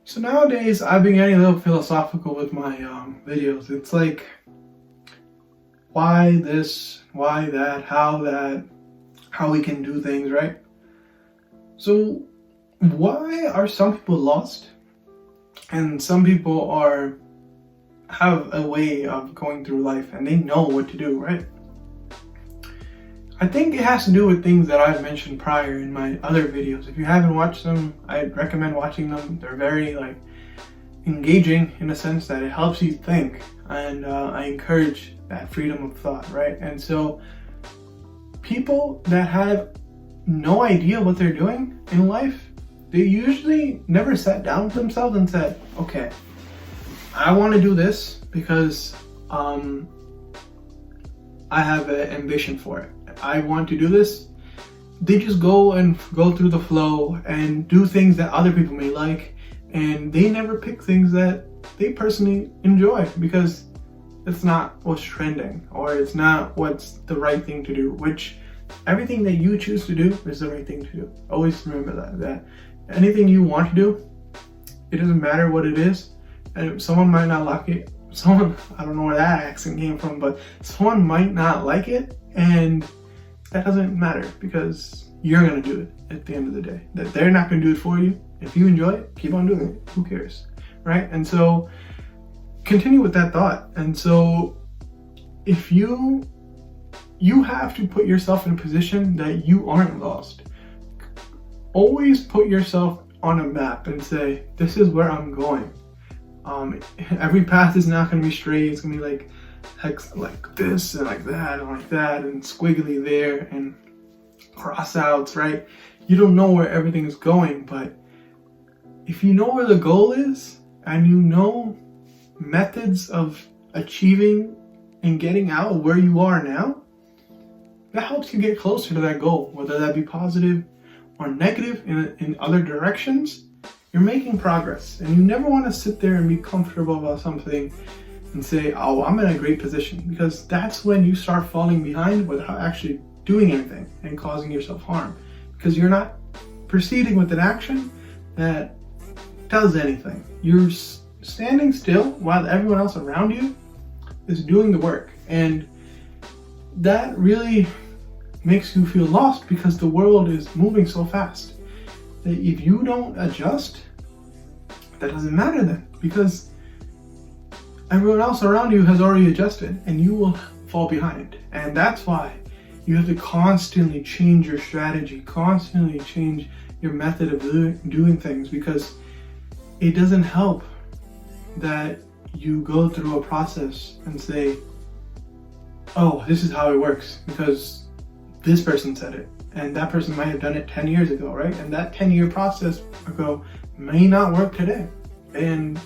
So nowadays, I've been getting a little philosophical with my videos. It's like, why this, why that, how we can do things, right? So why are some people lost and some people have a way of going through life and they know what to do, right? I think it has to do with things that I've mentioned prior in my other videos. If you haven't watched them, I'd recommend watching them. They're very engaging in a sense that it helps you think, and I encourage that freedom of thought, right? And so people that have no idea what they're doing in life, they usually never sat down with themselves and said, okay, I want to do this because I have an ambition for it. I want to do this. They just go through the flow and do things that other people may like, and they never pick things that they personally enjoy because it's not what's trending or it's not what's the right thing to do, which everything that you choose to do is the right thing to do. Always remember that anything you want to do, it doesn't matter what it is, and someone might not like it. I don't know where that accent came from, but someone might not like it, and that doesn't matter because you're going to do it at the end of the day. That they're not going to do it for you. If you enjoy it, keep on doing it. Who cares? Right? And so continue with that thought. And so if you have to put yourself in a position that you aren't lost. Always put yourself on a map and say, this is where I'm going. Every path is not going to be straight. It's going to be like this and like that and squiggly there and cross outs, right? You don't know where everything is going, but if you know where the goal is and you know methods of achieving and getting out of where you are now, that helps you get closer to that goal, whether that be positive or negative in other directions. You're making progress, and you never want to sit there and be comfortable about something and say, oh, I'm in a great position, because that's when you start falling behind without actually doing anything and causing yourself harm, because you're not proceeding with an action that does anything. You're standing still while everyone else around you is doing the work, and that really makes you feel lost because the world is moving so fast that if you don't adjust, that doesn't matter then, because everyone else around you has already adjusted and you will fall behind. And that's why you have to constantly change your strategy, constantly change your method of doing things, because it doesn't help that you go through a process and say, oh, this is how it works because this person said it, and that person might have done it 10 years ago, right? And that 10-year process ago may not work today. And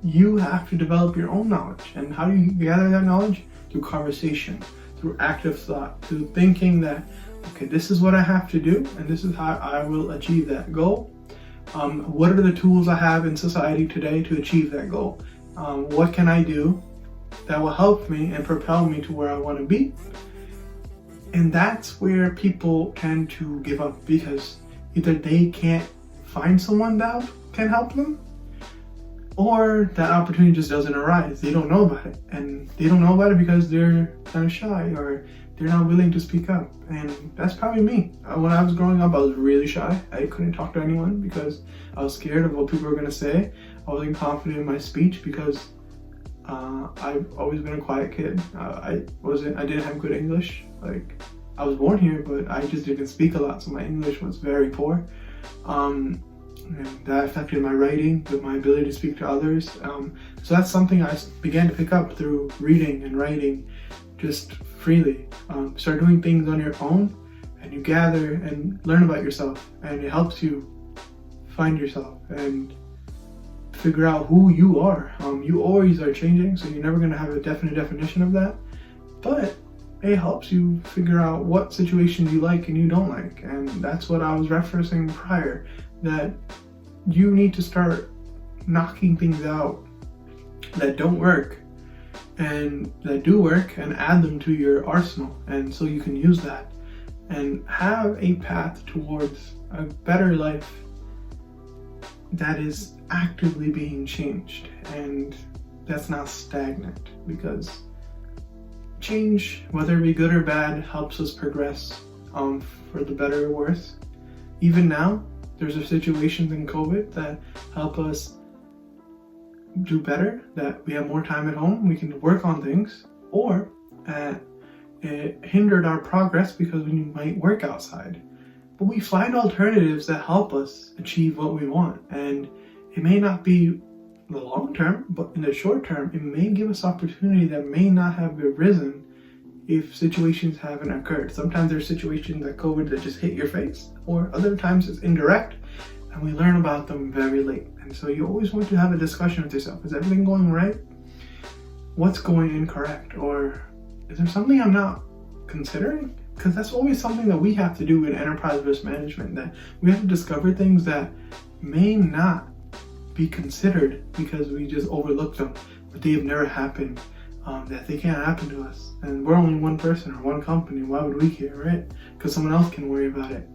you have to develop your own knowledge. And how do you gather that knowledge? Through conversation, through active thought, through thinking that, okay, this is what I have to do, and this is how I will achieve that goal. What are the tools I have in society today to achieve that goal? What can I do that will help me and propel me to where I want to be? And that's where people tend to give up, because either they can't find someone that can help them, or that opportunity just doesn't arise. They don't know about it, and they don't know about it because they're kind of shy or they're not willing to speak up. And that's probably me. When I was growing up, I was really shy. I couldn't talk to anyone because I was scared of what people were going to say. I wasn't confident in my speech because I've always been a quiet kid. I didn't have good English. I was born here, but I just didn't speak a lot, so my English was very poor. And that affected my writing, but my ability to speak to others. So that's something I began to pick up through reading and writing just freely. Start doing things on your own, and you gather and learn about yourself, and it helps you find yourself and figure out who you are. You always are changing, so you're never going to have a definite definition of that, but it helps you figure out what situations you like and you don't like. And that's what I was referencing prior, that you need to start knocking things out that don't work and that do work and add them to your arsenal, and so you can use that and have a path towards a better life that is actively being changed, and that's not stagnant, because change, whether it be good or bad, helps us progress for the better or worse. Even now, there's a situations in COVID that help us do better, that we have more time at home, we can work on things, or it hindered our progress because we might work outside. But we find alternatives that help us achieve what we want, and it may not be in the long term, but in the short term, it may give us opportunity that may not have arisen if situations haven't occurred. Sometimes there's situations like COVID that just hit your face, or other times it's indirect, and we learn about them very late. And so you always want to have a discussion with yourself. Is everything going right? What's going incorrect? Or is there something I'm not considering? Because that's always something that we have to do in enterprise risk management, that we have to discover things that may not be considered because we just overlooked them, but they have never happened, that they can't happen to us. And we're only one person or one company. Why would we care, right? Because someone else can worry about it.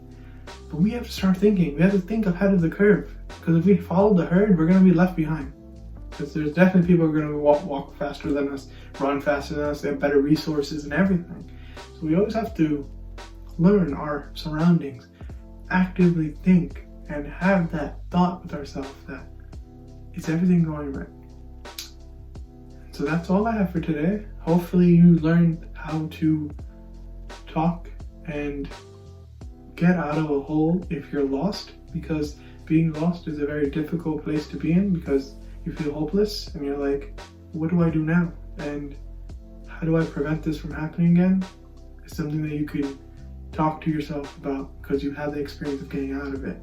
But we have to start thinking. We have to think ahead of the curve. Because if we follow the herd, we're going to be left behind. Because there's definitely people who are going to walk faster than us, run faster than us, they have better resources and everything. So we always have to learn our surroundings, actively think, and have that thought with ourselves that is everything going right. So that's all I have for today. Hopefully you learned how to talk and get out of a hole if you're lost, because being lost is a very difficult place to be in, because you feel hopeless and you're like, what do I do now? And how do I prevent this from happening again? It's something that you can talk to yourself about because you have the experience of getting out of it.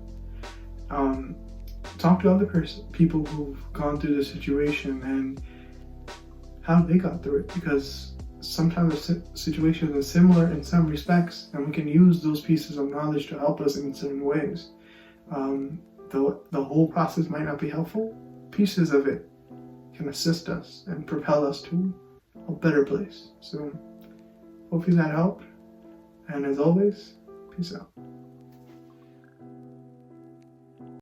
Talk to other people who've gone through the situation and how they got through it, because sometimes the situation is similar in some respects, and we can use those pieces of knowledge to help us in certain ways. Though the whole process might not be helpful, pieces of it can assist us and propel us to a better place. So hopefully that helped, and as always, peace out.